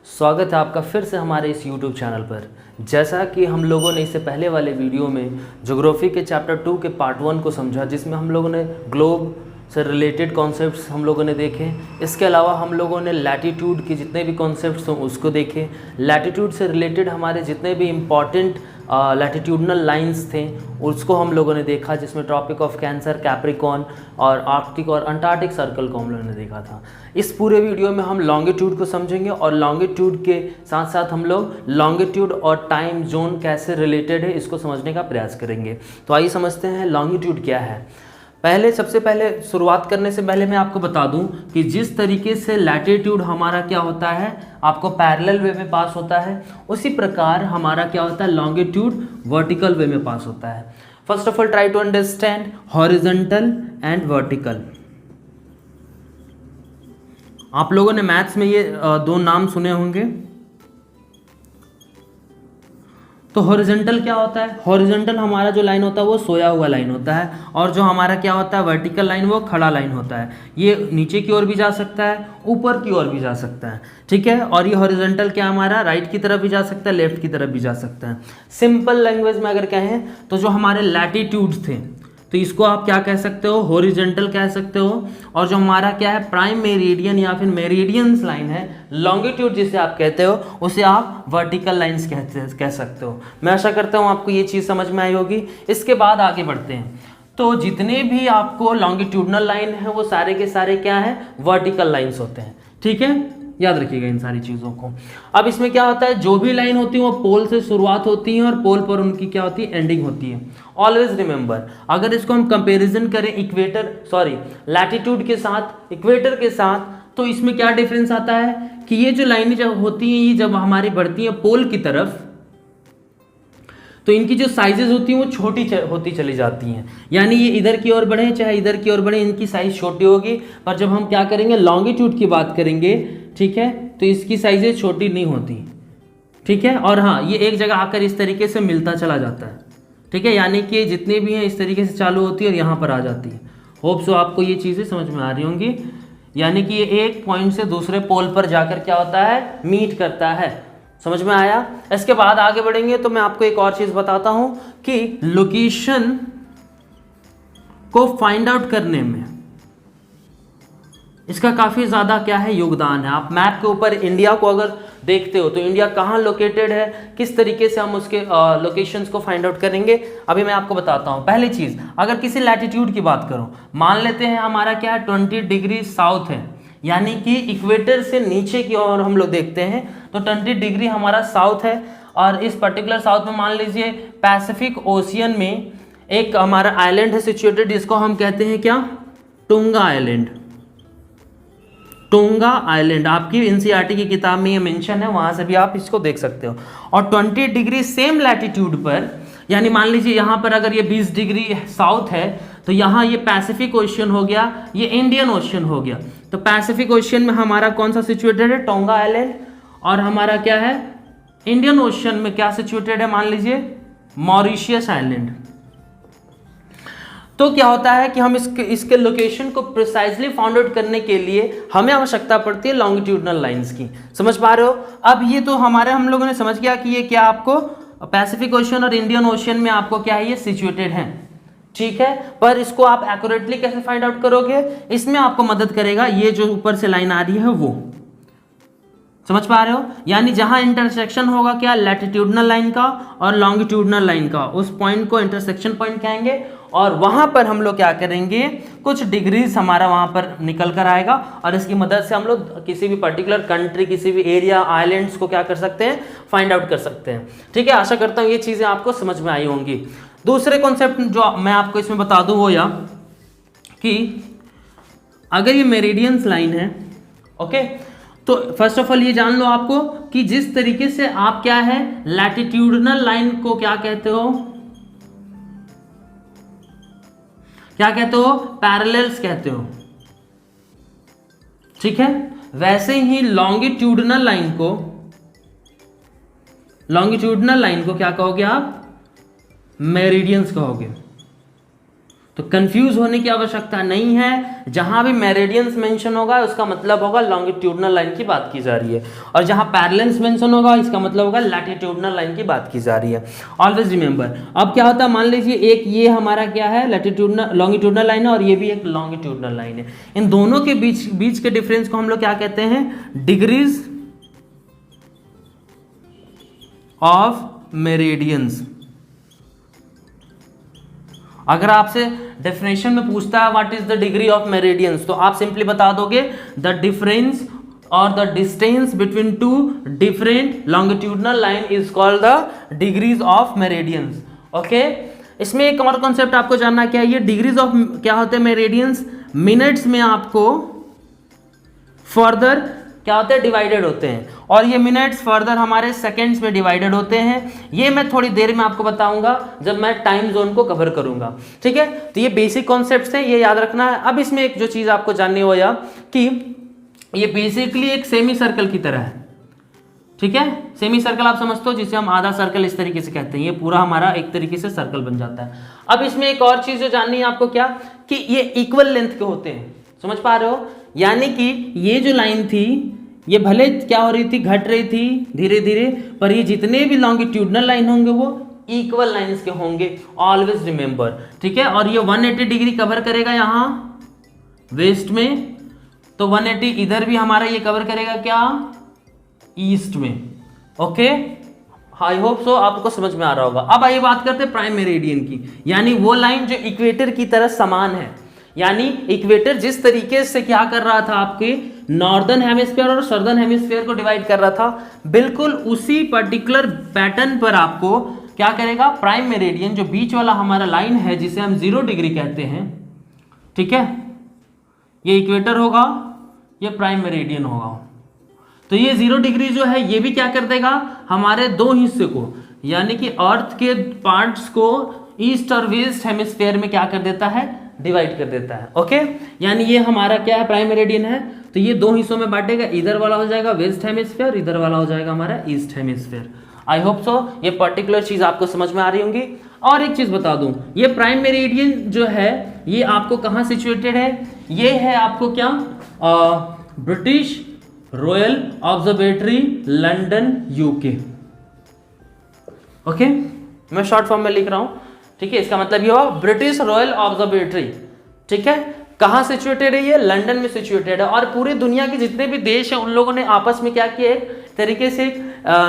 स्वागत है आपका फिर से हमारे इस YouTube चैनल पर। जैसा कि हम लोगों ने इससे पहले वाले वीडियो में ज्योग्राफी के चैप्टर 2 के पार्ट 1 को समझा, जिसमें हम लोगों ने ग्लोब से रिलेटेड कॉन्सेप्ट्स हम लोगों ने देखे। इसके अलावा हम लोगों ने लैटिट्यूड के जितने भी कॉन्सेप्ट्स हों उसको देखे। लैटिट्यूड से रिलेटेड हमारे जितने भी इम्पॉर्टेंट लैटिट्यूडनल लाइंस थे उसको हम लोगों ने देखा, जिसमें ट्रॉपिक ऑफ कैंसर, कैप्रिकॉर्न और आर्कटिक और अंटार्कटिक सर्कल को हम लोगों ने देखा था। इस पूरे वीडियो में हम लॉन्गिट्यूड को समझेंगे और लॉन्गिट्यूड के साथ साथ हम लोग लॉन्गिट्यूड और टाइम जोन कैसे रिलेटेड है इसको समझने का प्रयास करेंगे। तो आइए समझते हैं लॉन्गिट्यूड क्या है। सबसे पहले शुरुआत करने से पहले मैं आपको बता दूं कि जिस तरीके से लैटिट्यूड हमारा क्या होता है, आपको पैरेलल वे में पास होता है, उसी प्रकार हमारा क्या होता है लॉन्गिट्यूड वर्टिकल वे में पास होता है। First of all try to understand horizontal and vertical. आप लोगों ने मैथ्स में ये दो नाम सुने होंगे। तो हॉरिजॉन्टल क्या होता है? हॉरिजॉन्टल हमारा जो लाइन होता है वो सोया हुआ लाइन होता है, और जो हमारा क्या होता है वर्टिकल लाइन वो खड़ा लाइन होता है। ये नीचे की ओर भी जा सकता है, ऊपर की ओर भी जा सकता है, ठीक है। और ये हॉरिजॉन्टल क्या हमारा राइट की तरफ भी जा सकता है, लेफ्ट की तरफ भी जा सकता है। सिंपल लैंग्वेज में अगर कहें तो जो हमारे लैटिट्यूड्स थे तो इसको आप क्या कह सकते हो, हॉरिजॉन्टल कह सकते हो। और जो हमारा क्या है प्राइम मेरिडियन या फिर मेरिडियंस लाइन है, लॉन्गिट्यूड जिसे आप कहते हो, उसे आप वर्टिकल लाइंस कह सकते हो। मैं आशा करता हूँ आपको ये चीज़ समझ में आई होगी। इसके बाद आगे बढ़ते हैं। तो जितने भी आपको लॉन्गिट्यूडनल लाइन है वो सारे के सारे क्या है वर्टिकल लाइन्स होते हैं, ठीक है। याद रखिएगा इन सारी चीज़ों को। अब इसमें क्या होता है, जो भी लाइन होती है वो पोल से शुरुआत होती है और पोल पर उनकी क्या होती है एंडिंग होती है। ऑलवेज रिमेंबर, अगर इसको हम कंपैरिजन करें लैटिट्यूड के साथ, इक्वेटर के साथ, तो इसमें क्या डिफरेंस आता है कि ये जो लाइनें जब होती हैं, ये जब हमारी बढ़ती हैं पोल की तरफ, तो इनकी जो साइजेस होती हैं वो छोटी होती चली जाती हैं। यानी ये इधर की ओर बढ़े चाहे इधर की ओर बढ़े, इनकी साइज छोटी होगी। पर जब हम क्या करेंगे लॉन्गिट्यूड की बात करेंगे, ठीक है, तो इसकी साइजेस छोटी नहीं होती, ठीक है। और हाँ, ये एक जगह आकर इस तरीके से मिलता चला जाता है, ठीक है। यानी कि जितने भी हैं इस तरीके से चालू होती है और यहाँ पर आ जाती है। होप सो आपको ये चीज़ें समझ में आ रही होंगी। यानी कि ये एक पॉइंट से दूसरे पोल पर जाकर क्या होता है मीट करता है। समझ में आया? इसके बाद आगे बढ़ेंगे तो मैं आपको एक और चीज़ बताता हूँ कि लोकेशन को फाइंड आउट करने में इसका काफ़ी ज़्यादा क्या है योगदान है। आप मैप के ऊपर इंडिया को अगर देखते हो तो इंडिया कहाँ लोकेटेड है, किस तरीके से हम उसके लोकेशंस को फाइंड आउट करेंगे, अभी मैं आपको बताता हूँ। पहली चीज़, अगर किसी लैटिट्यूड की बात करूँ, मान लेते हैं हमारा क्या है 20 डिग्री साउथ है, यानी कि इक्वेटर से नीचे की ओर हम लोग देखते हैं तो 20 डिग्री हमारा साउथ है। और इस पर्टिकुलर साउथ में मान लीजिए पैसिफिक ओशियन में एक हमारा आइलैंड है सिचुएटेड, जिसको हम कहते हैं क्या, टोंगा आइलैंड। टोंगा आइलैंड आपकी एनसीईआरटी की किताब में ये मेंशन है, वहां से भी आप इसको देख सकते हो। और 20 डिग्री सेम लैटिट्यूड पर, यानी मान लीजिए यहाँ पर अगर ये 20 डिग्री साउथ है तो यहाँ ये पैसिफिक ओशियन हो गया, ये इंडियन ओशियन हो गया। तो पैसिफिक ओशियन में हमारा कौन सा सिचुएटेड है, टोंगा आइलैंड। और हमारा क्या है इंडियन ओशियन में क्या सिचुएटेड है, मान लीजिए मॉरिशियस आइलैंड। तो क्या होता है कि हम इसके लोकेशन को प्रिसाइजली फाउंड आउट करने के लिए हमें आवश्यकता पड़ती है लॉन्गिट्यूडनल लाइंस की। समझ पा रहे हो? अब ये तो हम लोगों ने समझ गया कि ये क्या आपको पैसिफिक ओशियन और इंडियन ओशियन में आपको क्या है ये सिचुएटेड है, ठीक है। पर इसको आप एक्यूरेटली कैसे फाइंड आउट करोगे, इसमें आपको मदद करेगा ये जो ऊपर से लाइन आ रही है वो। समझ पा रहे हो? यानी जहां इंटरसेक्शन होगा क्या लैटिट्यूडनल लाइन का और लॉन्गिट्यूडनल लाइन का, उस पॉइंट को इंटरसेक्शन पॉइंट कहेंगे। और वहां पर हम लोग क्या करेंगे, कुछ डिग्रीज हमारा वहां पर निकल कर आएगा और इसकी मदद से हम लोग किसी भी पर्टिकुलर कंट्री, किसी भी एरिया, आइलैंड्स को क्या कर सकते हैं फाइंड आउट कर सकते हैं, ठीक है। आशा करता हूँ ये चीज़ें आपको समझ में आई होंगी। दूसरे कॉन्सेप्ट जो मैं आपको इसमें बता दूं वो या कि अगर ये मेरिडियंस लाइन है, ओके, तो फर्स्ट ऑफ ऑल ये जान लो आपको कि जिस तरीके से आप क्या है लैटिट्यूडनल लाइन को क्या कहते हो, पैरेलल्स कहते हो, ठीक है। वैसे ही लॉन्गिट्यूडनल लाइन को क्या कहोगे आप, मेरिडियंस कहोगे। तो कंफ्यूज होने की आवश्यकता नहीं है, जहां भी मेरिडियंस मेंशन होगा उसका मतलब होगा लॉन्गिट्यूडनल लाइन की बात की जा रही है, और जहां पैरेलल्स मेंशन होगा इसका मतलब होगा लैटिट्यूडनल लाइन की बात की जा रही है। Always remember. अब क्या होता है, मान लीजिए एक ये हमारा क्या है, लैटिट्यूडनल लॉन्गिट्यूडनल लाइन है और ये भी एक लॉन्गिट्यूडनल लाइन है। इन दोनों के बीच के डिफरेंस को हम लोग क्या कहते हैं, डिग्रीज ऑफ मेरिडियंस। अगर आपसे डेफिनेशन में पूछता है what is the degree of meridians, तो आप सिंपली बता दोगे द डिफरेंस और the distance between two different longitudinal line is called the degrees of meridians. Okay, इसमें एक और कॉन्सेप्ट आपको जानना क्या है, ये डिग्रीज ऑफ क्या होते हैं मेरिडियंस, मिनट्स में आपको फर्दर क्या होते हैं, डिवाइडेड होते हैं, और ये मिनट्स फर्दर हमारे सेकंड्स में डिवाइडेड होते हैं। ये मैं थोड़ी देर में आपको बताऊंगा जब मैं टाइम जोन को कवर करूंगा, ठीक है। तो ये बेसिक कॉन्सेप्ट्स हैं, ये याद रखना है। अब इसमें एक जो चीज आपको जाननी हो या कि ये बेसिकली एक सेमी सर्कल की तरह है, ठीक है। सेमी सर्कल आप समझते हो, जिसे हम आधा सर्कल इस तरीके से कहते हैं, ये पूरा हमारा एक तरीके से सर्कल बन जाता है। अब इसमें एक और चीज जो जाननी है आपको, क्या कि ये इक्वल लेंथ के होते हैं, समझ पा रहे हो, यानी कि ये जो लाइन थी ये भले क्या हो रही थी, घट रही थी धीरे धीरे, पर ये जितने भी लॉन्गिट्यूडनल लाइन होंगे वो इक्वल लाइंस के होंगे, ऑलवेज रिमेंबर, ठीक है। और ये 180 डिग्री कवर करेगा यहाँ वेस्ट में, तो 180 इधर भी हमारा ये कवर करेगा क्या, ईस्ट में। ओके, आई होप सो आपको समझ में आ रहा होगा। अब आइए बात करते हैं प्राइम मेरिडियन की, यानी वो लाइन जो इक्वेटर की तरह समान है, यानी इक्वेटर जिस तरीके से क्या कर रहा था, आपके नॉर्दर्न हेमिस्फीयर और सदर्न हेमिस्फीयर को डिवाइड कर रहा था, बिल्कुल उसी पर्टिकुलर पैटर्न पर आपको क्या करेगा, प्राइम मेरिडियन जो बीच वाला हमारा लाइन है जिसे हम 0 डिग्री कहते हैं, ठीक है, ये इक्वेटर होगा, ये प्राइम मेरिडियन होगा। तो ये 0 डिग्री जो है ये भी क्या कर देगा, हमारे दो हिस्से को, यानी कि अर्थ के पार्ट्स को ईस्ट और वेस्ट हेमिस्फीयर में क्या कर देता है, डिवाइड कर देता है। ओके, यानी ये हमारा क्या है, प्राइम मेरिडियन है, तो ये दो हिस्सों में बांटेगा, इधर वाला हो जाएगा वेस्ट हेमिस्फीयर, इधर वाला हो जाएगा हमारा east hemisphere. I hope so ये पर्टिकुलर चीज आपको समझ में आ रही होंगी। और एक चीज बता दूं, ये प्राइम मेरिडियन जो है ये आपको कहाँ सिचुएटेड है, ये है आपको क्या, British royal observatory London UK. Okay, मैं शॉर्ट फॉर्म में लिख रहा हूं, ठीक है, इसका मतलब ये हुआ ब्रिटिश रॉयल ऑब्जर्वेटरी, ठीक है। कहाँ सिचुएटेड है ये, लंदन में सिचुएटेड है। और पूरी दुनिया के जितने भी देश हैं उन लोगों ने आपस में क्या किया, एक तरीके से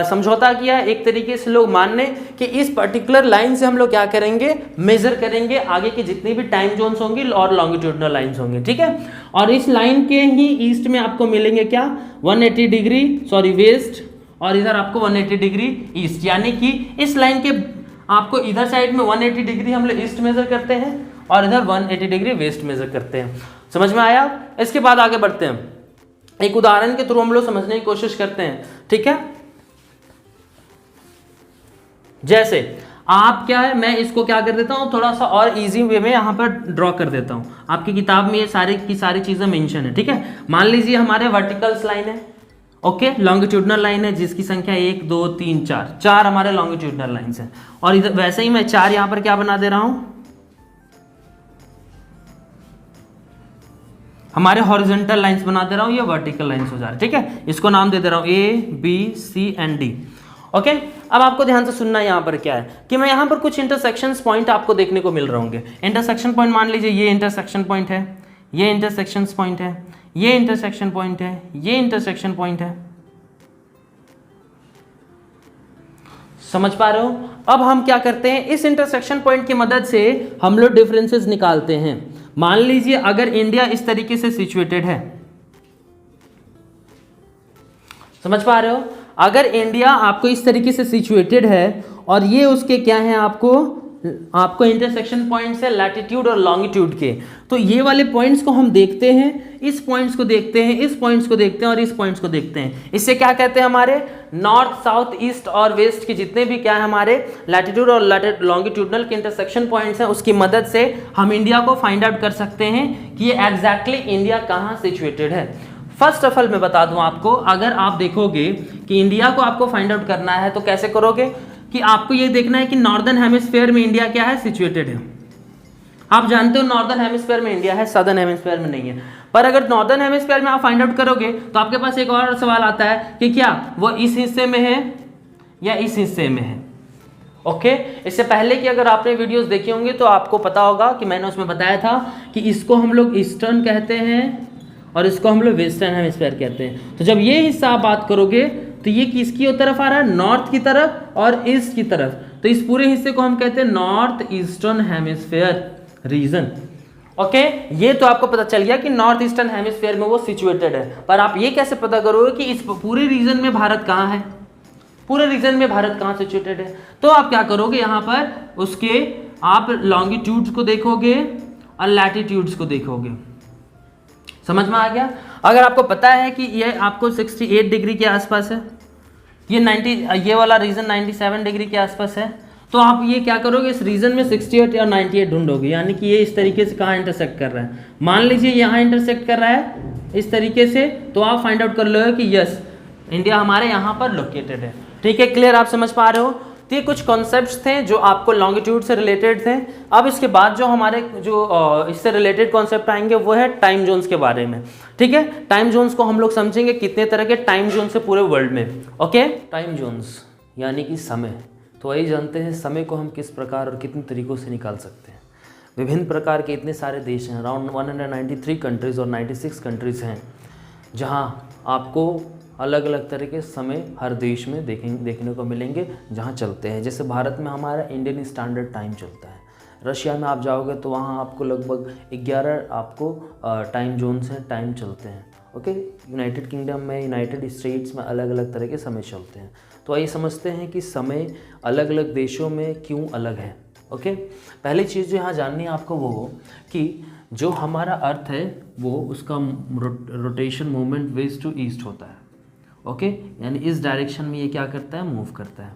समझौता किया, एक तरीके से लोग मानने कि इस पर्टिकुलर लाइन से हम लोग क्या करेंगे, मेजर करेंगे आगे के जितने भी टाइम जोन्स होंगी और लॉन्गिट्यूडनल लाइंस होंगे, ठीक है। और इस लाइन के ही ईस्ट में आपको मिलेंगे क्या, 180 डिग्री सॉरी वेस्ट, और इधर आपको 180 डिग्री ईस्ट, यानी कि इस लाइन के आपको इधर साइड में 180 डिग्री हम लोग ईस्ट मेजर करते हैं और इधर 180 डिग्री वेस्ट मेजर करते हैं। समझ में आया। इसके बाद आगे बढ़ते हैं, एक उदाहरण के थ्रू हम लोग समझने की कोशिश करते हैं, ठीक है। जैसे आप क्या है, मैं इसको क्या कर देता हूं, थोड़ा सा और इजी वे में यहां पर ड्रॉ कर देता हूं। आपकी किताब में ये सारी की सारी चीजें मेंशन है, ठीक है। मान लीजिए हमारे वर्टिकल्स लाइन है, ओके, लॉन्गिट्यूडनल लाइन है जिसकी संख्या 1 2 3 4 हमारे लॉन्गिट्यूडनल लाइंस हैं, और इधर वैसे ही मैं 4 यहां पर क्या बना दे रहा हूं, हमारे हॉरिजॉन्टल लाइंस बना दे रहा हूं, ये वर्टिकल लाइंस हो जा रहा है, ठीक है। इसको नाम दे दे रहा हूं A B C and D। Okay, अब आपको ध्यान से सुनना है, यहां पर क्या है कि मैं यहां पर कुछ इंटरसेक्शन पॉइंट आपको देखने को मिल रहे होंगे। इंटरसेक्शन पॉइंट मान लीजिए ये इंटरसेक्शन पॉइंट है, ये इंटरसेक्शन पॉइंट है, ये इंटरसेक्शन पॉइंट है, ये इंटरसेक्शन पॉइंट है। समझ पा रहे हो। अब हम क्या करते हैं, इस इंटरसेक्शन पॉइंट की मदद से हम लोग डिफरेंसेस निकालते हैं। मान लीजिए अगर इंडिया इस तरीके से सिचुएटेड है, समझ पा रहे हो, अगर इंडिया आपको इस तरीके से सिचुएटेड है और ये उसके क्या है, आपको इंटरसेक्शन पॉइंट्स है लैटिट्यूड और लॉन्गिट्यूड के, तो ये वाले पॉइंट्स को हम देखते हैं, इस पॉइंट्स को देखते हैं, इस पॉइंट्स को देखते हैं और इस पॉइंट्स को देखते हैं। इससे क्या कहते हैं, हमारे नॉर्थ साउथ ईस्ट और वेस्ट के जितने भी क्या है हमारे लैटिट्यूड और लॉन्गिट्यूडनल के इंटरसेक्शन पॉइंट्स हैं, उसकी मदद से हम इंडिया को फाइंड आउट कर सकते हैं कि ये एग्जैक्टली इंडिया कहाँ सिचुएटेड है। फर्स्ट ऑफ ऑल मैं बता दूं आपको, अगर आप देखोगे कि इंडिया को आपको फाइंड आउट करना है तो कैसे करोगे कि आपको ये देखना है कि नॉर्दर्न हेमिस्फीयर में इंडिया क्या है, सिचुएटेड है। आप जानते हो नॉर्दर्न हेमिस्फीयर में इंडिया है, सदर्न हेमिस्फीयर में नहीं है। पर अगर नॉर्दर्न हेमिस्फीयर में आप फाइंड आउट करोगे तो आपके पास एक और सवाल आता है कि क्या वो इस हिस्से में है या इस हिस्से में है। ओके, इससे पहले कि अगर आपने वीडियोस देखे होंगे तो आपको पता होगा कि मैंने उसमें बताया था कि इसको हम लोग ईस्टर्न कहते हैं और इसको हम लोग वेस्टर्न हेमिस्फीयर कहते हैं। तो जब ये हिस्सा आप बात करोगे तो ये किसकी तरफ आ रहा है, नॉर्थ की तरफ और ईस्ट की तरफ। तो इस पूरे हिस्से को हम कहते हैं north eastern hemisphere region. Okay, ये तो आपको पता चल गया कि नॉर्थ ईस्टर्न हेमिस्फीयर में वो सिचुएटेड है। पर आप ये कैसे पता करोगे कि इस पूरे रीजन में भारत कहाँ है, पूरे रीजन में भारत कहाँ सिचुएटेड है। तो आप क्या करोगे, यहाँ पर उसके आप लॉन्गिट्यूड्स को देखोगे और लैटिट्यूड्स को देखोगे। समझ में आ गया। अगर आपको पता है कि ये आपको 68 डिग्री के आसपास है, ये वाला रीजन 97 डिग्री के आसपास है, तो आप ये क्या करोगे, इस रीजन में 68 या 98 ढूंढोगे, यानी कि ये इस तरीके से कहाँ इंटरसेक्ट कर रहा है। मान लीजिए यहाँ इंटरसेक्ट कर रहा है इस तरीके से, तो आप फाइंड आउट कर लोगे कि यस इंडिया हमारे यहाँ पर लोकेटेड है। ठीक है, क्लियर, आप समझ पा रहे हो। तो ये कुछ कॉन्सेप्ट्स थे जो आपको लॉन्गिट्यूड से रिलेटेड थे। अब इसके बाद जो हमारे जो इससे रिलेटेड कॉन्सेप्ट आएंगे वो है टाइम जोन्स के बारे में। ठीक है, टाइम जोन्स को हम लोग समझेंगे, कितने तरह के टाइम जोन्स है पूरे वर्ल्ड में। ओके, टाइम जोन्स यानी कि समय। तो वही जानते हैं समय को हम किस प्रकार और कितने तरीक़ों से निकाल सकते हैं। विभिन्न प्रकार के इतने सारे देश हैं, अराउंड 193 कंट्रीज़ और 96 कंट्रीज़ हैं, जहाँ आपको अलग अलग तरह के समय हर देश में देखने को मिलेंगे जहाँ चलते हैं। जैसे भारत में हमारा इंडियन स्टैंडर्ड टाइम चलता है। रशिया में आप जाओगे तो वहाँ आपको लगभग 11 आपको टाइम जोन से टाइम चलते हैं। ओके, यूनाइटेड किंगडम में, यूनाइटेड स्टेट्स में अलग अलग तरह के समय चलते हैं। तो आइए समझते हैं कि समय अलग अलग देशों में क्यों अलग है। ओके, पहली चीज़ जो यहाँ जाननी है आपको वो हो कि जो हमारा अर्थ है वो उसका rotation movement west to east होता है। ओके, यानी इस डायरेक्शन में ये क्या करता है, मूव करता है।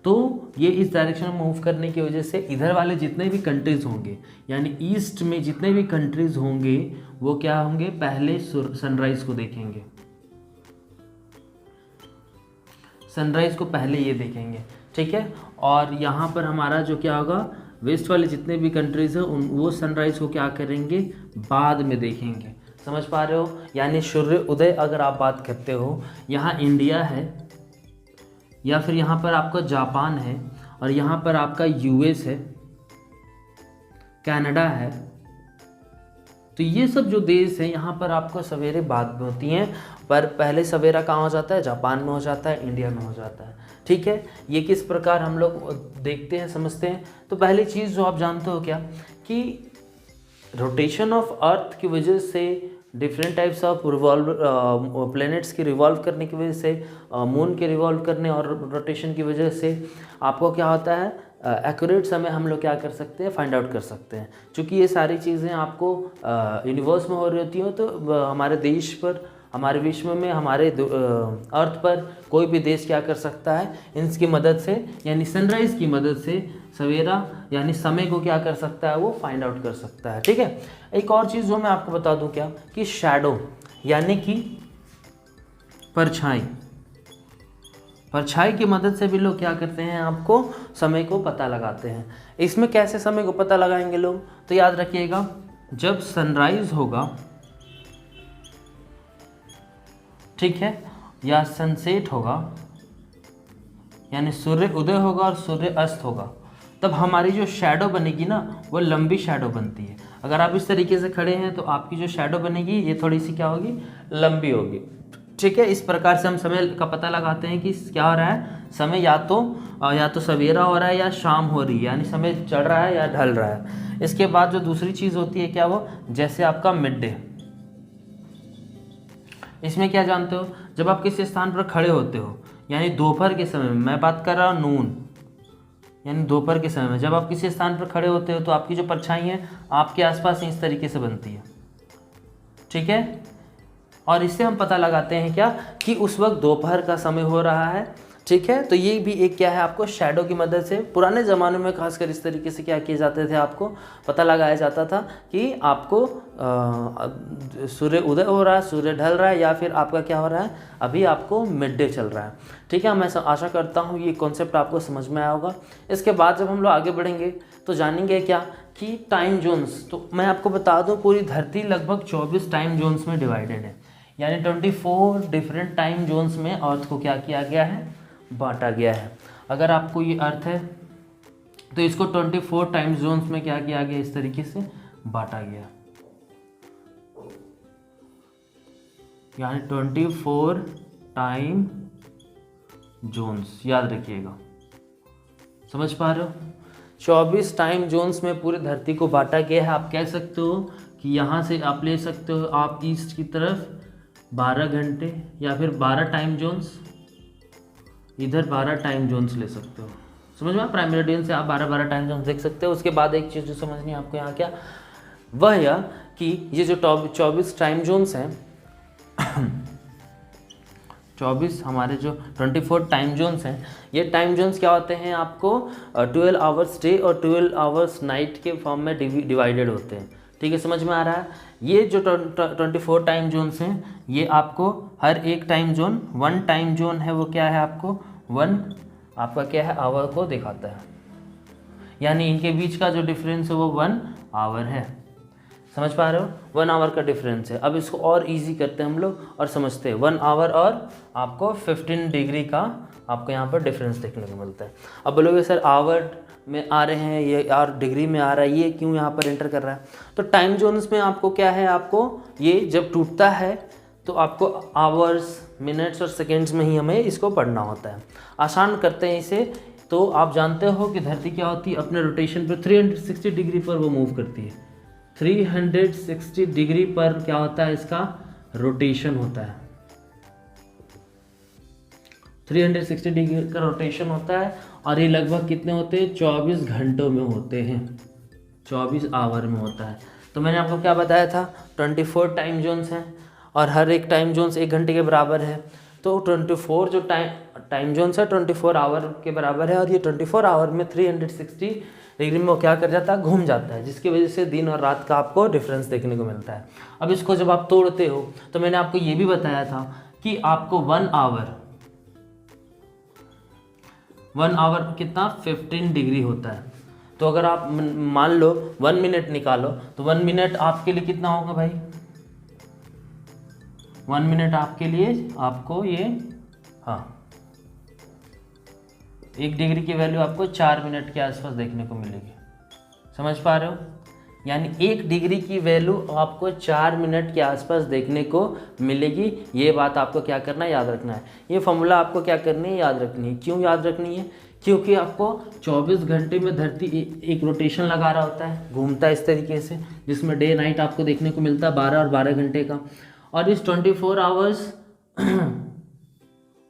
तो ये इस डायरेक्शन में मूव करने की वजह से इधर वाले जितने भी कंट्रीज़ होंगे, यानी ईस्ट में जितने भी कंट्रीज़ होंगे वो क्या होंगे, पहले सनराइज़ को देखेंगे, सनराइज़ को पहले ये देखेंगे। ठीक है, और यहाँ पर हमारा जो क्या होगा, वेस्ट वाले जितने भी कंट्रीज़ हैं वो सनराइज़ को क्या करेंगे, बाद में देखेंगे। समझ पा रहे हो। यानी सूर्य उदय अगर आप बात करते हो, यहाँ इंडिया है या फिर यहाँ पर आपका जापान है और यहाँ पर आपका यूएस है, कनाडा है, तो ये सब जो देश हैं यहाँ पर आपको सवेरे बाद में होती हैं, पर पहले सवेरा कहाँ हो जाता है, जापान में हो जाता है, इंडिया में हो जाता है। ठीक है, ये किस प्रकार हम लोग देखते हैं, समझते हैं। तो पहली चीज़ जो आप जानते हो क्या, कि रोटेशन ऑफ अर्थ की वजह से डिफरेंट टाइप्स ऑफ प्लैनेट्स की रिवॉल्व करने की वजह से, मून के रिवॉल्व करने और रोटेशन की वजह से आपको क्या होता है, एक्यूरेट समय हम लोग क्या कर सकते हैं, फाइंड आउट कर सकते हैं। क्योंकि ये सारी चीज़ें आपको यूनिवर्स में हो रही होती हैं, तो हमारे देश पर, हमारे विश्व में, हमारे अर्थ पर कोई भी देश क्या कर सकता है, इनकी मदद से, यानी सनराइज़ की मदद से सवेरा यानी समय को क्या कर सकता है, वो फाइंड आउट कर सकता है। ठीक है, एक और चीज़ जो मैं आपको बता दूं क्या, कि शैडो यानी कि परछाई, परछाई की मदद से भी लोग क्या करते हैं, आपको समय को पता लगाते हैं। इसमें कैसे समय को पता लगाएंगे लोग, तो याद रखिएगा, जब सनराइज होगा, ठीक है, या सनसेट होगा, यानी सूर्य उदय होगा और सूर्य अस्त होगा, तब हमारी जो शैडो बनेगी ना, वो लंबी शैडो बनती है। अगर आप इस तरीके से खड़े हैं तो आपकी जो शैडो बनेगी ये थोड़ी सी क्या होगी, लंबी होगी। ठीक है, इस प्रकार से हम समय का पता लगाते हैं कि क्या हो रहा है, समय या तो सवेरा हो रहा है या शाम हो रही है, यानी समय चढ़ रहा है या ढल रहा है। इसके बाद जो दूसरी चीज़ होती है क्या, वो जैसे आपका मिड डे। इसमें क्या जानते हो, जब आप किसी स्थान पर खड़े होते हो, यानी दोपहर के समय में, मैं बात कर रहा हूँ नून, यानी दोपहर के समय में जब आप किसी स्थान पर खड़े होते हो तो आपकी जो परछाई है आपके आसपास इस तरीके से बनती है। ठीक है, और इससे हम पता लगाते हैं क्या, कि उस वक्त दोपहर का समय हो रहा है। ठीक है। तो ये भी एक क्या है, आपको शैडो की मदद से पुराने ज़मानों में खासकर इस तरीके से क्या किए जाते थे, आपको पता लगाया जाता था कि आपको सूर्य उदय हो रहा है, सूर्य ढल रहा है, या फिर आपका क्या हो रहा है, अभी आपको मिड डे चल रहा है। ठीक है, मैं आशा करता हूँ ये कॉन्सेप्ट आपको समझ में आया होगा। इसके बाद जब हम लोग आगे बढ़ेंगे तो जानेंगे क्या कि टाइम जोन्स। तो मैं आपको बता दूँ पूरी धरती लगभग 24 टाइम जोन्स में डिवाइडेड है, यानी 24 डिफरेंट टाइम जोन्स में अर्थ को क्या किया गया है, बांटा गया है। अगर आपको ये अर्थ है तो इसको 24 टाइम जोन्स में क्या किया गया, इस तरीके से बांटा गया, यानी 24 टाइम जोन्स, याद रखिएगा। समझ पा रहे हो, 24 टाइम जोन्स में पूरी धरती को बांटा गया है। आप कह सकते हो कि यहाँ से आप ले सकते हो आप ईस्ट की तरफ 12 घंटे, या फिर 12 टाइम जोन्स, इधर 12 टाइम जोन्स ले सकते हो। समझ में, प्राइम मेरिडियन से आप 12 टाइम जोन्स देख सकते हो। उसके बाद एक चीज़ जो समझनी है आपको यहाँ क्या, वह यह कि ये जो 24 टाइम जोन्स हैं 24 हमारे जो 24 टाइम जोन्स हैं, ये टाइम जोन्स क्या होते हैं, आपको 12 आवर्स डे और 12 आवर्स नाइट के फॉर्म में डिवाइडेड होते हैं। ठीक है, समझ में आ रहा है। ये जो 24 टाइम जोन्स हैं, ये आपको हर एक टाइम जोन, 1 टाइम जोन है वो क्या है, आपको 1 आपका क्या है, आवर को दिखाता है, यानी इनके बीच का जो डिफरेंस है वो 1 आवर है। समझ पा रहे हो, 1 आवर का डिफरेंस है। अब इसको और इजी करते हैं हम लोग और समझते हैं। 1 आवर और आपको 15 डिग्री का आपको यहाँ पर डिफरेंस देखने को मिलता है। अब बोलोगे सर आवर में आ रहे हैं ये और डिग्री में आ रहा है, ये क्यों यहाँ पर एंटर कर रहा है? तो टाइम जोन्स में आपको क्या है, आपको ये जब टूटता है तो आपको आवर्स, मिनट्स और सेकेंड्स में ही हमें इसको पढ़ना होता है। आसान करते हैं इसे। तो आप जानते हो कि धरती क्या होती है, अपने रोटेशन पर 360 डिग्री पर वो मूव करती है। 360 डिग्री पर क्या होता है, इसका रोटेशन होता है। 360 डिग्री का रोटेशन होता है और ये लगभग कितने होते हैं, 24 घंटों में होते हैं, 24 आवर में होता है। तो मैंने आपको क्या बताया था, 24 टाइम जोन्स हैं और हर एक टाइम जोन्स 1 घंटे के बराबर है। तो 24 जो टाइम जोन्स है 24 आवर के बराबर है, और ये 24 आवर में 360 डिग्री में वो क्या कर जाता है, घूम जाता है, जिसकी वजह से दिन और रात का आपको डिफरेंस देखने को मिलता है। अब इसको जब आप तोड़ते हो तो मैंने आपको ये भी बताया था कि आपको 1 आवर कितना 15 डिग्री होता है। तो अगर आप मान लो 1 मिनट निकालो तो 1 मिनट आपके लिए कितना होगा भाई, 1 मिनट आपके लिए आपको ये, हाँ 1 डिग्री की वैल्यू आपको 4 मिनट के आसपास देखने को मिलेगी। समझ पा रहे हो, यानी 1 डिग्री की वैल्यू आपको 4 मिनट के आसपास देखने को मिलेगी। ये बात आपको क्या करना है, याद रखना है। ये फॉर्मूला आपको क्या करनी है, याद रखनी है। क्यों याद रखनी है, क्योंकि आपको 24 घंटे में धरती एक रोटेशन लगा रहा होता है, घूमता है इस तरीके से, जिसमें डे नाइट आपको देखने को मिलता है 12 और 12 घंटे का। और इस 24 आवर्स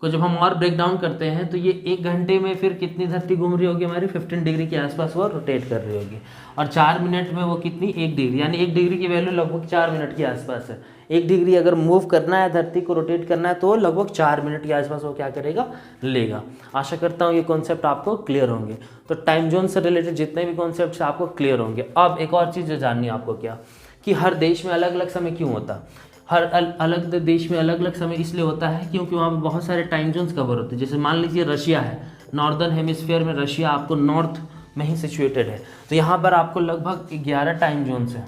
को जब हम और ब्रेक डाउन करते हैं तो ये 1 घंटे में फिर कितनी धरती घूम रही होगी हमारी, 15 डिग्री के आसपास वो रोटेट कर रही होगी। और 4 मिनट में वो कितनी, 1 डिग्री, यानी 1 डिग्री की वैल्यू लगभग 4 मिनट के आसपास है। 1 डिग्री अगर मूव करना है, धरती को रोटेट करना है, तो लगभग 4 मिनट के आसपास वो क्या करेगा, लेगा। आशा करता हूँ ये कॉन्सेप्ट आपको क्लियर होंगे। तो टाइम जोन से रिलेटेड जितने भी कॉन्सेप्ट आपको क्लियर होंगे। अब एक और चीज़ जाननी है आपको, क्या कि हर देश में अलग अलग समय क्यों होता है। हर अलग देश में अलग अलग समय इसलिए होता है क्योंकि वहाँ पे बहुत सारे टाइम जोन्स कवर होते हैं। जैसे मान लीजिए रशिया है, नॉर्दर्न हेमिस्फीयर में रशिया आपको नॉर्थ में ही सिचुएटेड है, तो यहाँ पर आपको लगभग 11 टाइम जोन्स हैं।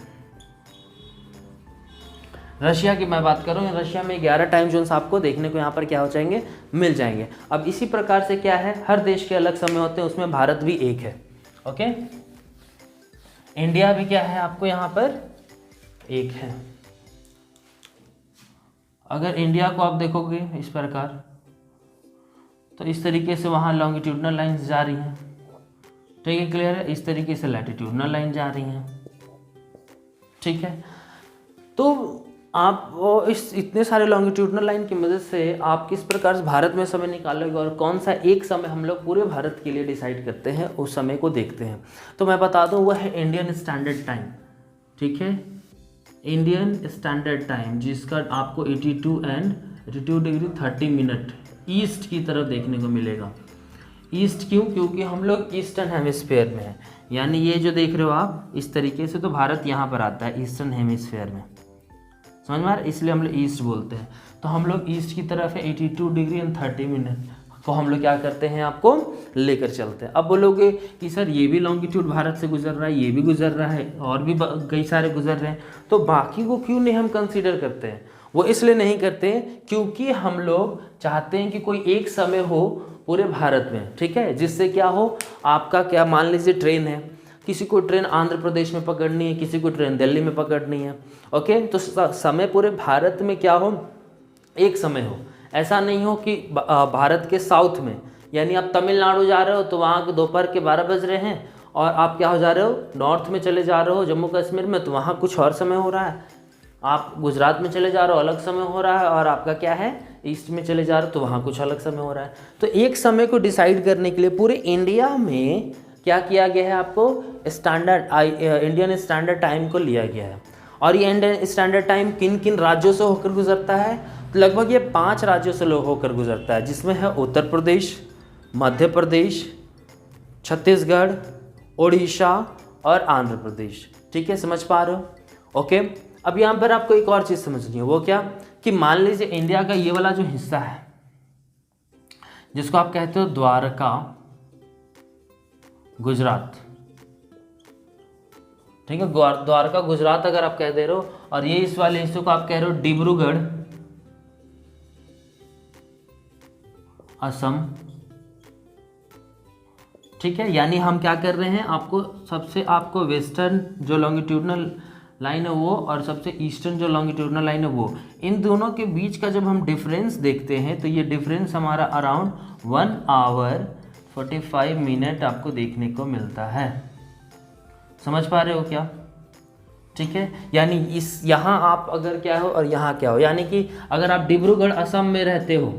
रशिया की मैं बात कर रहा हूँ, रशिया में 11 टाइम जोन्स आपको देखने को यहाँ पर क्या हो जाएंगे, मिल जाएंगे। अब इसी प्रकार से क्या है, हर देश के अलग समय होते हैं, उसमें भारत भी एक है। ओके, इंडिया भी क्या है आपको यहाँ पर एक है। अगर इंडिया को आप देखोगे इस प्रकार, तो इस तरीके से वहाँ लॉन्गिट्यूडनल लाइंस जा रही हैं, ठीक है, क्लियर है। इस तरीके से लैटिट्यूडनल लाइन जा रही हैं, ठीक है। तो आप इस इतने सारे लॉन्गिट्यूडनल लाइन की मदद से आप किस प्रकार से भारत में समय निकालोगे और कौन सा एक समय हम लोग पूरे भारत के लिए डिसाइड करते हैं, उस समय को देखते हैं। तो मैं बता दूं वह है इंडियन स्टैंडर्ड टाइम, ठीक है, इंडियन स्टैंडर्ड टाइम, जिसका आपको 82 डिग्री 30 मिनट ईस्ट की तरफ देखने को मिलेगा। ईस्ट क्यों? क्योंकि हम लोग ईस्टर्न हेमिस्फीयर में हैं, यानी ये जो देख रहे हो आप इस तरीके से, तो भारत यहाँ पर आता है ईस्टर्न हेमिस्फीयर में, समझ में आ रहा है? इसलिए हम लोग ईस्ट बोलते हैं। तो हम लोग ईस्ट की तरफ है 82 डिग्री एंड 30 मिनट को हम लोग क्या करते हैं, आपको लेकर चलते हैं। अब बोलोगे कि सर ये भी लॉन्गिट्यूड भारत से गुजर रहा है, ये भी गुजर रहा है, और भी कई सारे गुजर रहे हैं, तो बाकी को क्यों नहीं हम कंसीडर करते हैं? वो इसलिए नहीं करते क्योंकि हम लोग चाहते हैं कि कोई एक समय हो पूरे भारत में, ठीक है, जिससे क्या हो, आपका क्या, मान लीजिए ट्रेन है, किसी को ट्रेन आंध्र प्रदेश में पकड़नी है, किसी को ट्रेन दिल्ली में पकड़नी है, ओके, तो समय पूरे भारत में क्या हो, एक समय हो। ऐसा नहीं हो कि भारत के साउथ में, यानी आप तमिलनाडु जा रहे हो तो वहाँ के दोपहर के 12 बज रहे हैं, और आप क्या हो जा रहे हो, नॉर्थ में चले जा रहे हो जम्मू कश्मीर में, तो वहाँ कुछ और समय हो रहा है। आप गुजरात में चले जा रहे हो, अलग समय हो रहा है, और आपका क्या है, ईस्ट में चले जा रहे हो तो वहाँ कुछ अलग समय हो रहा है। तो एक समय को डिसाइड करने के लिए पूरे इंडिया में क्या किया गया है, आपको स्टैंडर्ड इंडियन स्टैंडर्ड टाइम को लिया गया है। और ये इंडियन स्टैंडर्ड टाइम किन किन राज्यों से होकर गुजरता है? तो लगभग ये 5 राज्यों से होकर गुजरता है, जिसमें है उत्तर प्रदेश, मध्य प्रदेश, छत्तीसगढ़, उड़ीसा और आंध्र प्रदेश। ठीक है, समझ पा रहे हो? ओके, अब यहाँ पर आपको एक और चीज़ समझनी है, वो क्या, कि मान लीजिए इंडिया का ये वाला जो हिस्सा है जिसको आप कहते हो द्वारका, गुजरात, ठीक है, द्वारका गुजरात अगर आप कह दे रहे हो, और ये इस वाले हिस्से को आप कह रहे हो डिब्रूगढ़ असम, ठीक है, यानी हम क्या कर रहे हैं, आपको वेस्टर्न जो लॉन्गिट्यूडनल लाइन है वो, और सबसे ईस्टर्न जो लॉन्गिट्यूडनल लाइन है वो, इन दोनों के बीच का जब हम डिफरेंस देखते हैं तो ये डिफरेंस हमारा अराउंड 1 आवर 45 मिनट आपको देखने को मिलता है। समझ पा रहे हो क्या? ठीक है, यानी यहाँ आप अगर क्या हो और यहाँ क्या हो, यानी कि अगर आप डिब्रूगढ़ असम में रहते हो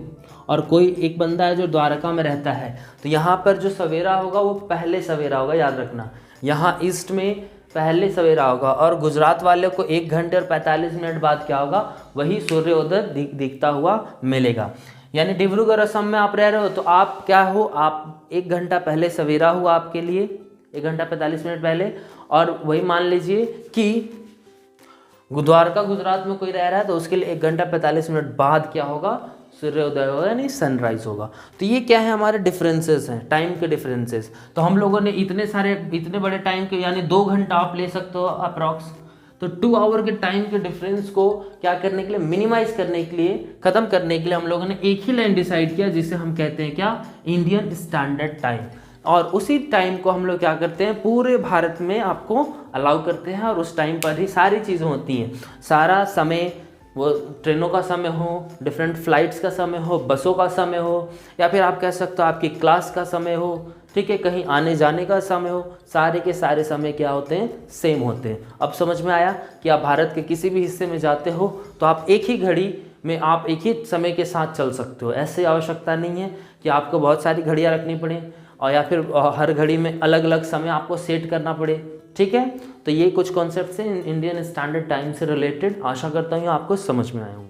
और कोई एक बंदा है जो द्वारका में रहता है, तो यहाँ पर जो सवेरा होगा वो पहले सवेरा होगा, याद रखना, यहाँ ईस्ट में पहले सवेरा होगा, और गुजरात वाले को 1 घंटे और 45 मिनट बाद क्या होगा, वही सूर्योदय दिखता हुआ मिलेगा। यानी डिब्रूगढ़ असम में आप रह रहे हो तो आप क्या हो, आप 1 घंटा पहले सवेरा हुआ आपके लिए, 1 घंटा 45 मिनट पहले, और वही मान लीजिए कि द्वारका गुजरात में कोई रह रहा है तो उसके लिए 1 घंटा 45 मिनट बाद क्या होगा, सूर्योदय होगा, यानी सनराइज होगा। तो ये क्या है, हमारे डिफरेंसेस हैं, टाइम के डिफरेंसेस। तो हम लोगों ने इतने बड़े टाइम के, यानी 2 घंटा आप ले सकते हो अप्रॉक्स, तो 2 आवर के टाइम के डिफरेंस को क्या करने के लिए, मिनिमाइज करने के लिए, खत्म करने के लिए हम लोगों ने एक ही लाइन डिसाइड किया जिसे हम कहते हैं क्या, इंडियन स्टैंडर्ड टाइम। और उसी टाइम को हम लोग क्या करते हैं, पूरे भारत में आपको अलाउ करते हैं, और उस टाइम पर ही सारी चीज़ें होती हैं, सारा समय, वो ट्रेनों का समय हो, डिफरेंट फ्लाइट्स का समय हो, बसों का समय हो, या फिर आप कह सकते हो आपकी क्लास का समय हो, ठीक है, कहीं आने जाने का समय हो, सारे के सारे समय क्या होते हैं, सेम होते हैं। अब समझ में आया कि आप भारत के किसी भी हिस्से में जाते हो तो आप एक ही घड़ी में आप एक ही समय के साथ चल सकते हो। ऐसे आवश्यकता नहीं है कि आपको बहुत सारी घड़ियाँ रखनी पड़े, और या फिर हर घड़ी में अलग अलग समय आपको सेट करना पड़े। ठीक है, तो ये कुछ कॉन्सेप्ट्स हैं इंडियन स्टैंडर्ड टाइम से रिलेटेड, आशा करता हूँ आपको समझ में आए होंगे।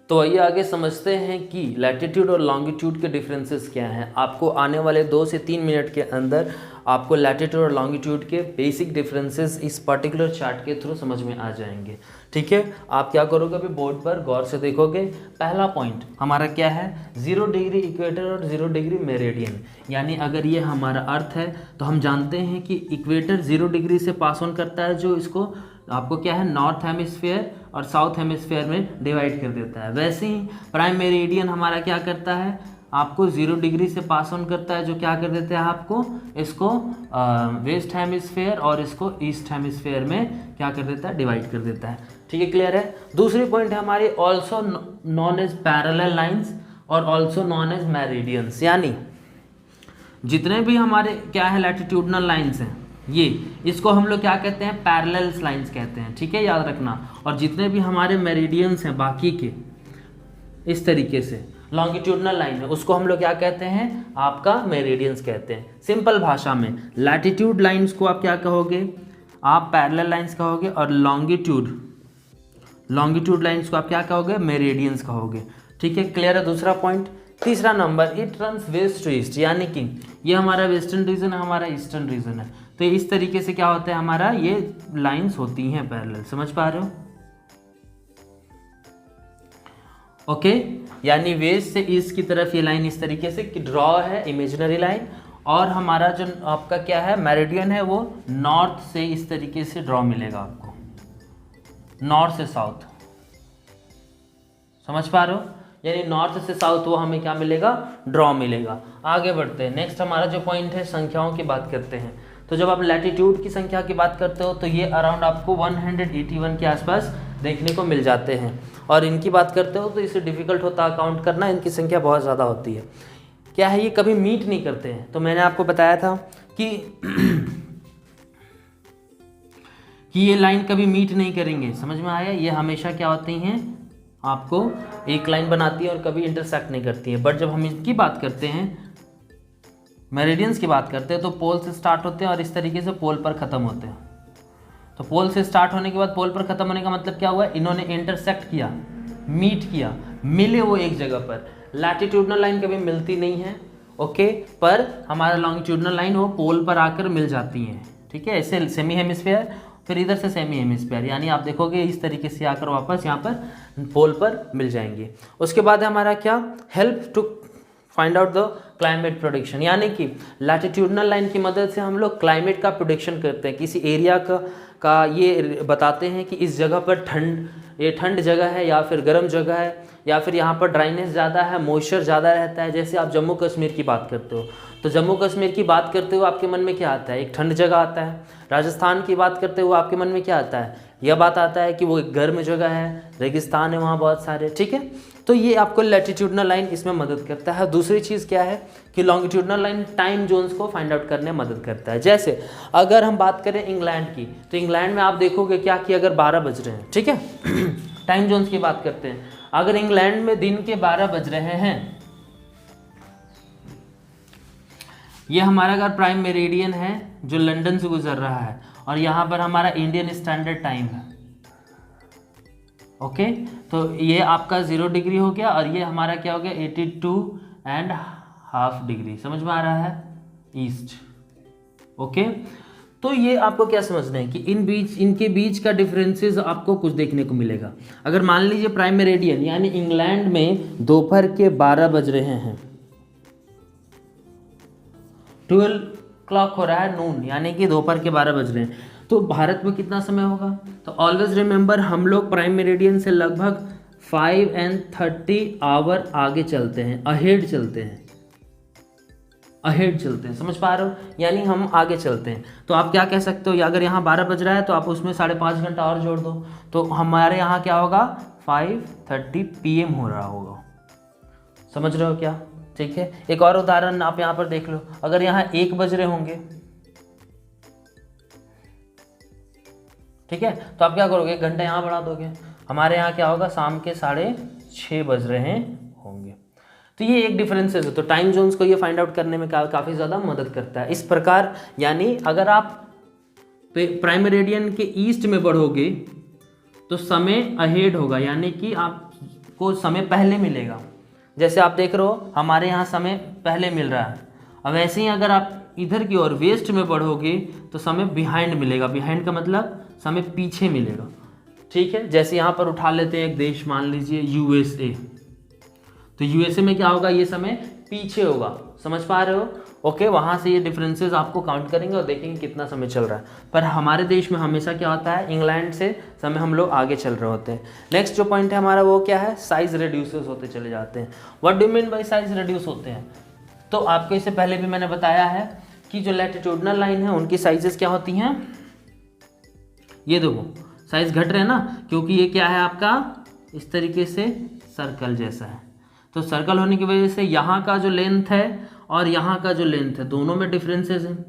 तो आइए आगे समझते हैं कि लैटिट्यूड और लॉन्गिट्यूड के डिफरेंसेस क्या हैं। आपको आने वाले 2 से 3 मिनट के अंदर आपको लैटिट्यूड और लॉन्गिट्यूड के बेसिक डिफरेंसेस इस पर्टिकुलर चार्ट के थ्रू समझ में आ जाएंगे। ठीक है, आप क्या करोगे, अभी बोर्ड पर गौर से देखोगे। पहला पॉइंट हमारा क्या है, 0 डिग्री इक्वेटर और 0 डिग्री मेरिडियन। यानी अगर ये हमारा अर्थ है तो हम जानते हैं कि इक्वेटर 0 डिग्री से पास ऑन करता है, जो इसको आपको क्या है, नॉर्थ हेमिस्फीयर और साउथ हेमिस्फीयर में डिवाइड कर देता है। वैसे ही प्राइम मेरिडियन हमारा क्या करता है, आपको 0 डिग्री से पास ऑन करता है, जो क्या कर देते हैं, आपको इसको वेस्ट हेमिस्फीयर और इसको ईस्ट हेमिस्फीयर में क्या कर देता है, डिवाइड कर देता है। ठीक है, क्लियर है। दूसरी पॉइंट है हमारी also known as parallel lines और ऑल्सो नॉन एज मेरिडियंस। यानी जितने भी हमारे क्या है लैटिट्यूडनल लाइंस हैं, ये इसको हम लोग क्या कहते हैं, पैरेलल लाइंस कहते हैं। ठीक है, याद रखना। और जितने भी हमारे मेरिडियंस हैं बाकी के, इस तरीके से लॉन्गिट्यूडनल लाइन है, उसको हम लोग क्या कहते हैं, आपका मेरिडियंस कहते हैं। सिंपल भाषा में लैटिट्यूड लाइंस को आप क्या कहोगे, आप पैरेलल लाइंस कहोगे, और लॉन्गिट्यूड लाइंस को आप क्या कहोगे, मेरिडियंस कहोगे। ठीक है, क्लियर है दूसरा पॉइंट। तीसरा नंबर, it runs west to east, यानी कि ये हमारा वेस्टर्न रीजन है, हमारा ईस्टर्न रीजन है। तो इस तरीके से क्या होता है, हमारा ये लाइंस होती हैं पैरेलल, समझ पा रहे हो? ओके, यानी वेस्ट से ईस्ट की तरफ ये लाइन इस तरीके से ड्रॉ है, इमेजिनरी लाइन। और हमारा जो आपका क्या है मेरिडियन है, वो नॉर्थ से इस तरीके से ड्रॉ मिलेगा आपको, नॉर्थ से साउथ, समझ पा रहे हो? यानी नॉर्थ से साउथ वो हमें क्या मिलेगा, ड्रॉ मिलेगा। आगे बढ़ते हैं, नेक्स्ट हमारा जो पॉइंट है संख्याओं की बात करते हैं। तो जब आप लैटिट्यूड की संख्या की बात करते हो तो ये अराउंड आपको 181 के आसपास देखने को मिल जाते हैं। और इनकी बात करते हो तो इसे डिफ़िकल्ट होता है काउंट करना, इनकी संख्या बहुत ज़्यादा होती है। क्या है, ये कभी मीट नहीं करते हैं। तो मैंने आपको बताया था कि ये लाइन कभी मीट नहीं करेंगे, समझ में आया? ये हमेशा क्या होती हैं, आपको एक लाइन बनाती है और कभी इंटरसेक्ट नहीं करती है। बट जब हम इनकी बात करते हैं, मेरिडियंस की बात करते हैं, तो पोल से स्टार्ट होते हैं और इस तरीके से पोल पर ख़त्म होते हैं। तो पोल से स्टार्ट होने के बाद पोल पर ख़त्म होने का मतलब क्या हुआ, इन्होंने इंटरसेक्ट किया, मीट किया, मिले वो एक जगह पर। लैटिट्यूडनल लाइन कभी मिलती नहीं है, ओके, पर हमारा लॉन्गिट्यूडनल लाइन वो पोल पर आकर मिल जाती हैं, ठीक है। ऐसे सेमी हेमिस्फीयर, फिर इधर से सेमी हेमिस्फीयर, यानी आप देखोगे इस तरीके से आकर वापस यहाँ पर पोल पर मिल जाएंगे। उसके बाद हमारा क्या, help to find out the climate prediction, यानी कि लैटिट्यूडनल लाइन की मदद से हम लोग क्लाइमेट का प्रोडिक्शन करते हैं। किसी एरिया का ये बताते हैं कि इस जगह पर ये ठंड जगह है या फिर गर्म जगह है, या फिर यहाँ पर ड्राइनेस ज़्यादा है, मॉइस्चर ज़्यादा रहता है। जैसे आप जम्मू कश्मीर की बात करते हो तो जम्मू कश्मीर की बात करते हो आपके मन में क्या आता है, एक ठंड जगह आता है। राजस्थान की बात करते हो आपके मन में क्या आता है, यह बात आता है कि वो एक गर्म जगह है, रेगिस्तान है वहाँ बहुत सारे, ठीक है। तो ये आपको लैटिट्यूडनल लाइन इसमें मदद करता है। दूसरी चीज़ क्या है कि लॉन्गिट्यूडनल लाइन टाइम जोन्स को फाइंड आउट करने में मदद करता है। जैसे अगर हम बात करें इंग्लैंड की, तो इंग्लैंड में आप देखोगे क्या कि अगर 12 बज रहे हैं, ठीक है, टाइम जोन्स की बात करते हैं, अगर इंग्लैंड में दिन के 12 बज रहे हैं, ये हमारा अगर प्राइम मेरिडियन है जो लंदन से गुजर रहा है, और यहाँ पर हमारा इंडियन स्टैंडर्ड टाइम है, ओके, तो ये आपका 0 डिग्री हो गया और ये हमारा क्या हो गया 82.5 डिग्री, समझ में आ रहा है, ईस्ट, ओके। तो ये आपको क्या समझना है कि इनके बीच का डिफरेंसेस आपको कुछ देखने को मिलेगा। अगर मान लीजिए प्राइम मेरिडियन यानी इंग्लैंड में दोपहर के 12 बज रहे हैं, 12 क्लॉक हो रहा है, नून, यानी कि दोपहर के 12 बज रहे हैं, तो भारत में कितना समय होगा। तो ऑलवेज रिमेंबर हम लोग प्राइम मेरिडियन से लगभग 5:30 आवर आगे चलते हैं, अहेड चलते हैं, अहेड चलते हैं, समझ पा रहे हो, यानी हम आगे चलते हैं। तो आप क्या कह सकते हो, या अगर यहाँ 12 बज रहा है तो आप उसमें 5.5 घंटा और जोड़ दो, तो हमारे यहाँ क्या होगा 5:30 PM हो रहा होगा, समझ रहे हो क्या, ठीक है। एक और उदाहरण आप यहाँ पर देख लो, अगर यहाँ 1 बज रहे होंगे, ठीक है, तो आप क्या करोगे, 1 घंटा यहाँ बढ़ा दोगे, हमारे यहाँ क्या होगा शाम के 6:30 बज रहे होंगे। तो ये एक डिफरेंसेस है। तो टाइम जोन्स को ये फाइंड आउट करने में काफ़ी ज़्यादा मदद करता है। इस प्रकार यानी अगर आप प्राइम मेरिडियन के ईस्ट में बढ़ोगे तो समय अहेड होगा, यानी कि आपको समय पहले मिलेगा। जैसे आप देख रहे हो हमारे यहाँ समय पहले मिल रहा है, अब ऐसे ही अगर आप इधर की ओर वेस्ट में बढ़ोगे तो समय बिहाइंड मिलेगा। बिहाइंड का मतलब समय पीछे मिलेगा, ठीक है। जैसे यहाँ पर उठा लेते हैं एक देश, मान लीजिए USA, तो USA में क्या होगा, ये समय पीछे होगा, समझ पा रहे हो, ओके। वहाँ से ये डिफरेंसेस आपको काउंट करेंगे और देखेंगे कितना समय चल रहा है। पर हमारे देश में हमेशा क्या होता है, इंग्लैंड से समय हम लोग आगे चल रहे होते हैं। नेक्स्ट जो पॉइंट है हमारा वो क्या है, साइज रिड्यूसेस होते चले जाते हैं। What do mean by size reduce होते हैं, तो आपको इससे पहले भी मैंने बताया है कि जो लैटिट्यूडनल लाइन है उनकी साइजेस क्या होती हैं, ये देखो साइज घट रहे हैं ना, क्योंकि ये क्या है आपका इस तरीके से सर्कल जैसा है। तो सर्कल होने की वजह से यहाँ का जो लेंथ है और यहाँ का जो लेंथ है दोनों में डिफरेंसेस हैं,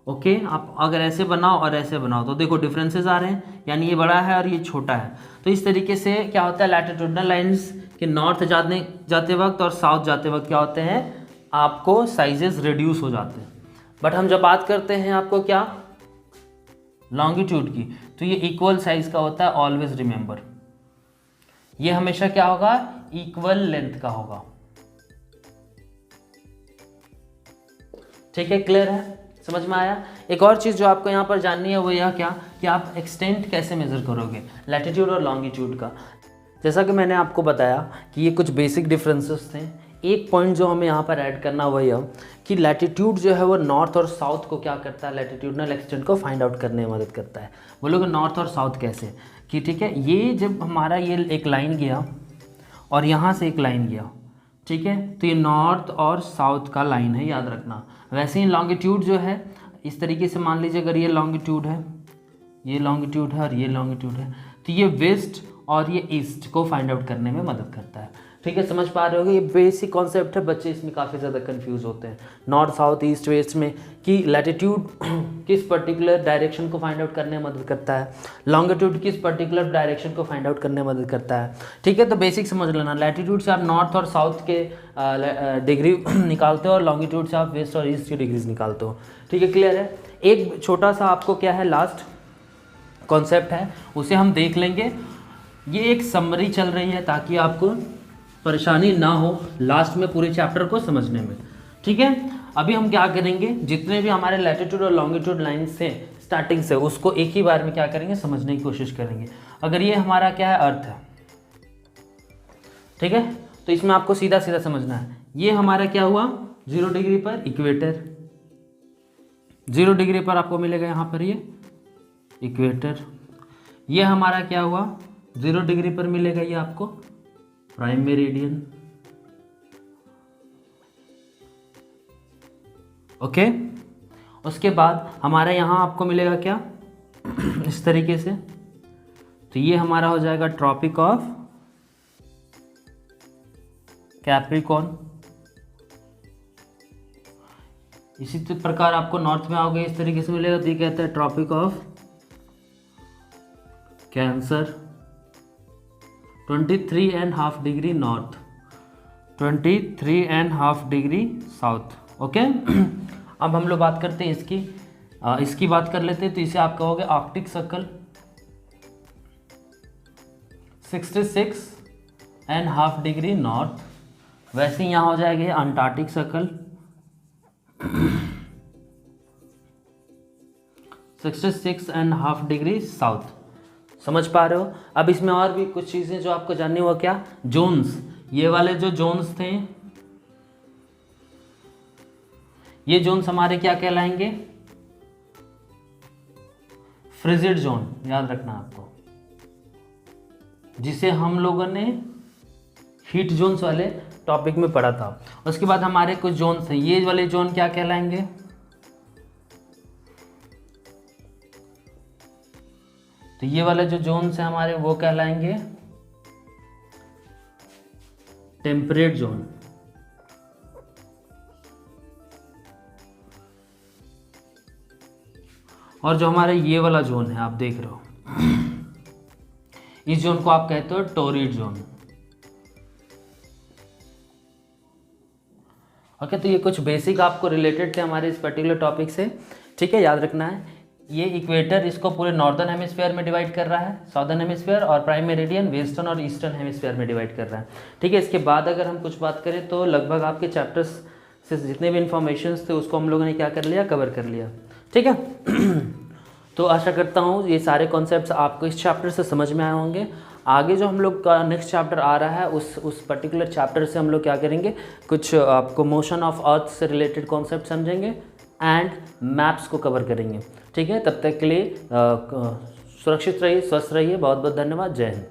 ओके। आप अगर ऐसे बनाओ और ऐसे बनाओ तो देखो डिफरेंसेस आ रहे हैं, यानी ये बड़ा है और ये छोटा है। तो इस तरीके से क्या होता है, लैटिट्यूडनल लाइंस के नॉर्थ जाते वक्त और साउथ जाते वक्त क्या होते हैं, आपको साइजेस रिड्यूस हो जाते हैं। बट हम जब बात करते हैं आपको क्या लॉन्गिट्यूड की, तो ये इक्वल साइज का होता है, ऑलवेज रिमेंबर। ये हमेशा क्या होगा, इक्वल लेंथ का होगा। ठीक है, क्लियर है, समझ में आया। एक और चीज़ जो आपको यहाँ पर जाननी है वो यह क्या, कि आप एक्सटेंट कैसे मेज़र करोगे लैटिट्यूड और लॉन्गिट्यूड का। जैसा कि मैंने आपको बताया कि ये कुछ बेसिक डिफरेंसेस थे। एक पॉइंट जो हमें यहाँ पर ऐड करना हुआ यह कि लैटिट्यूड जो है वो नॉर्थ और साउथ को क्या करता है, लैटिट्यूडनल एक्सटेंट को फाइंड आउट करने में मदद करता है। बोलोगे नॉर्थ और साउथ कैसे, कि ठीक है, ये जब हमारा ये एक लाइन गया और यहाँ से एक लाइन गया, ठीक है, तो ये नॉर्थ और साउथ का लाइन है, याद रखना। वैसे ही लॉन्गिट्यूड जो है इस तरीके से मान लीजिए, अगर ये लॉन्गिट्यूड है, ये लॉन्गिट्यूड है और ये लॉन्गिट्यूड है, तो ये वेस्ट और ये ईस्ट को फाइंड आउट करने में मदद करता है। ठीक है, समझ पा रहे होगे, ये बेसिक कॉन्सेप्ट है, बच्चे इसमें काफ़ी ज़्यादा कंफ्यूज होते हैं नॉर्थ साउथ ईस्ट वेस्ट में, कि लैटिट्यूड किस पर्टिकुलर डायरेक्शन को फाइंड आउट करने में मदद करता है, लॉन्गिट्यूड किस पर्टिकुलर डायरेक्शन को फाइंड आउट करने में मदद करता है। ठीक है, तो बेसिक समझ लेना, लैटिट्यूड से आप नॉर्थ और साउथ के डिग्री निकालते हो और लॉन्गिट्यूड से आप वेस्ट और ईस्ट की डिग्रीज निकालते हो। ठीक है, क्लियर है। एक छोटा सा आपको क्या है, लास्ट कॉन्सेप्ट है, उसे हम देख लेंगे। ये एक समरी चल रही है ताकि आपको परेशानी ना हो लास्ट में पूरे चैप्टर को समझने में। ठीक है, अभी हम क्या करेंगे, जितने भी हमारे लैटिट्यूड और लॉन्गिट्यूड लाइन्स थे स्टार्टिंग से, उसको एक ही बार में क्या करेंगे, समझने की कोशिश करेंगे। अगर ये हमारा क्या है, अर्थ है, ठीक है, तो इसमें आपको सीधा सीधा समझना है। ये हमारा क्या हुआ, 0 डिग्री पर इक्वेटर, 0 डिग्री पर आपको मिलेगा यहाँ पर ये इक्वेटर। ये हमारा क्या हुआ, 0 डिग्री पर मिलेगा ये आपको प्राइम मेरिडियन। ओके, उसके बाद हमारा यहाँ आपको मिलेगा क्या इस तरीके से, तो ये हमारा हो जाएगा ट्रॉपिक ऑफ कैप्रिकॉर्न। इसी प्रकार आपको नॉर्थ में आओगे इस तरीके से मिलेगा, तो ये कहता है Tropic of Cancer, 23.5 degree north, 23.5 degree south. Okay, अब हम लोग बात करते हैं इसकी बात कर लेते हैं। तो इसे आप कहोगे आर्कटिक सर्कल, 66.5 डिग्री नॉर्थ। वैसे ही यहाँ हो जाएगा अंटार्कटिक सर्कल, 66.5 डिग्री साउथ। समझ पा रहे हो। अब इसमें और भी कुछ चीज़ें जो आपको जाननी हो, क्या, जोन्स। ये वाले जो जोन्स थे, ये जोन्स हमारे क्या कहलाएंगे, फ्रिजिड जोन, याद रखना आपको, जिसे हम लोगों ने हीट जोन्स वाले टॉपिक में पढ़ा था। उसके बाद हमारे कुछ जोन्स हैं, ये वाले जोन क्या कहलाएंगे, तो ये वाले जो जोन्स हैं हमारे वो कहलाएंगे टेम्परेट जोन। और जो हमारा ये वाला जोन है आप देख रहे हो, इस जोन को आप कहते हो टोरिड जोन। ओके, तो ये कुछ बेसिक आपको रिलेटेड थे हमारे इस पर्टिकुलर टॉपिक से। ठीक है, याद रखना है, ये इक्वेटर इसको पूरे नॉर्दर्न हेमिस्फीयर में डिवाइड कर रहा है, साउदर्न हेमिस्फीयर, और प्राइम मेरिडियन वेस्टर्न और ईस्टर्न हेमिस्फीयर में डिवाइड कर रहा है। ठीक है, इसके बाद अगर हम कुछ बात करें तो लगभग आपके चैप्टर्स से जितने भी इन्फॉर्मेशंस थे उसको हम लोगों ने क्या कर लिया, कवर कर लिया। ठीक है तो आशा करता हूँ ये सारे कॉन्सेप्ट्स आपको इस चैप्टर से समझ में आए होंगे। आगे जो हम लोग का नेक्स्ट चैप्टर आ रहा है उस पर्टिकुलर चैप्टर से हम लोग क्या करेंगे, कुछ आपको मोशन ऑफ अर्थ से रिलेटेड कॉन्सेप्ट समझेंगे एंड मैप्स को कवर करेंगे। ठीक है, तब तक के लिए सुरक्षित रहिए, स्वस्थ रहिए। बहुत बहुत धन्यवाद। जय हिंद।